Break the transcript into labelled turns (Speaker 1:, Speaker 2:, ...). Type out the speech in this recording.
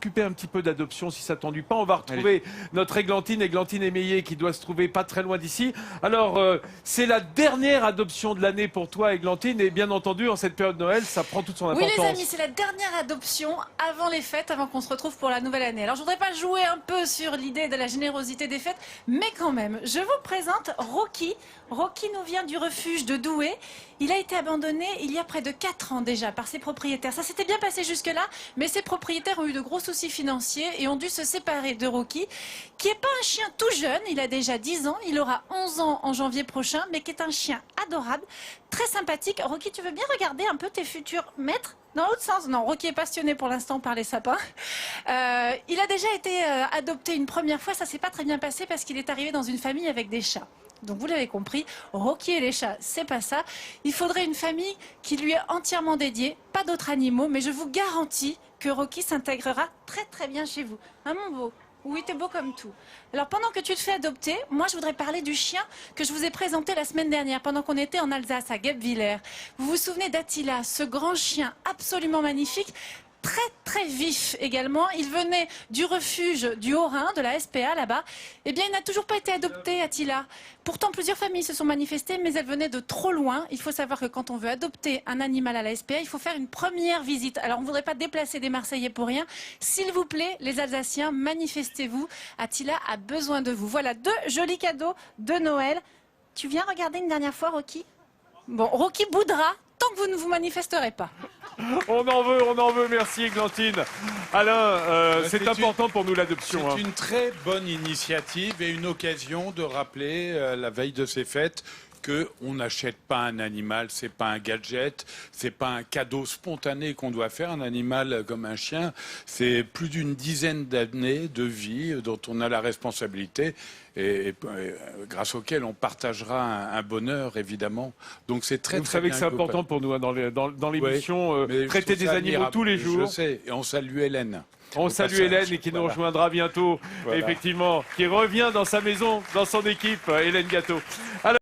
Speaker 1: s'occuper un petit peu d'adoption si ça t'ennuie pas. On va retrouver notre Églantine Émeillé qui doit se trouver pas très loin d'ici. Alors, c'est la dernière adoption de l'année pour toi, Églantine, et bien entendu, en cette période de Noël, ça prend toute son importance.
Speaker 2: Oui, les amis, c'est la dernière adoption avant les fêtes, avant qu'on se retrouve pour la nouvelle année. Alors, je voudrais pas jouer un peu sur l'idée de la générosité des fêtes, mais quand même, je vous présente Rocky. Rocky nous vient du refuge de Douai. Il a été abandonné il y a près de 4 ans déjà par ses propriétaires. Ça s'était bien passé jusque-là, mais ses propriétaires ont eu de gros soucis financiers et ont dû se séparer de Rocky, qui n'est pas un chien tout jeune. Il a déjà 10 ans, il aura 11 ans en janvier prochain, mais qui est un chien adorable, très sympathique. Rocky, tu veux bien regarder un peu tes futurs maîtres? Dans l'autre sens, non, Rocky est passionné pour l'instant par les sapins. Il a déjà été adopté une première fois, ça s'est pas très bien passé parce qu'il est arrivé dans une famille avec des chats. Donc vous l'avez compris, Rocky et les chats, c'est pas ça. Il faudrait une famille qui lui est entièrement dédiée, pas d'autres animaux, mais je vous garantis que Rocky s'intégrera très très bien chez vous. Hein, mon beau? Oui, t'es beau comme tout. Alors pendant que tu te fais adopter, moi je voudrais parler du chien que je vous ai présenté la semaine dernière pendant qu'on était en Alsace, à Guebwiller. Vous vous souvenez d'Attila, ce grand chien absolument magnifique, très très vif également. Il venait du refuge du Haut-Rhin, de la SPA là-bas. Eh bien, il n'a toujours pas été adopté, Attila. Pourtant, plusieurs familles se sont manifestées, mais elles venaient de trop loin. Il faut savoir que quand on veut adopter un animal à la SPA, il faut faire une première visite. Alors, on ne voudrait pas déplacer des Marseillais pour rien. S'il vous plaît, les Alsaciens, manifestez-vous. Attila a besoin de vous. Voilà 2 jolis cadeaux de Noël. Tu viens regarder une dernière fois, Rocky? Bon, Rocky boudra tant que vous ne vous manifesterez pas.
Speaker 1: On en veut, merci Églantine. Alain, c'est important pour nous l'adoption.
Speaker 3: C'est une très bonne initiative et une occasion de rappeler la veille de ces fêtes qu'on n'achète pas un animal, c'est pas un gadget, c'est pas un cadeau spontané qu'on doit faire. Un animal comme un chien, c'est plus d'une dizaine d'années de vie dont on a la responsabilité et grâce auquel on partagera un bonheur évidemment. Donc c'est très.
Speaker 1: Vous savez que c'est important pour nous dans l'émission, traiter des animaux tous les jours.
Speaker 3: Je sais, et on salue Hélène.
Speaker 1: On salue Hélène et qui nous rejoindra bientôt, effectivement, qui revient dans sa maison, dans son équipe, Hélène Gâteau. Alors,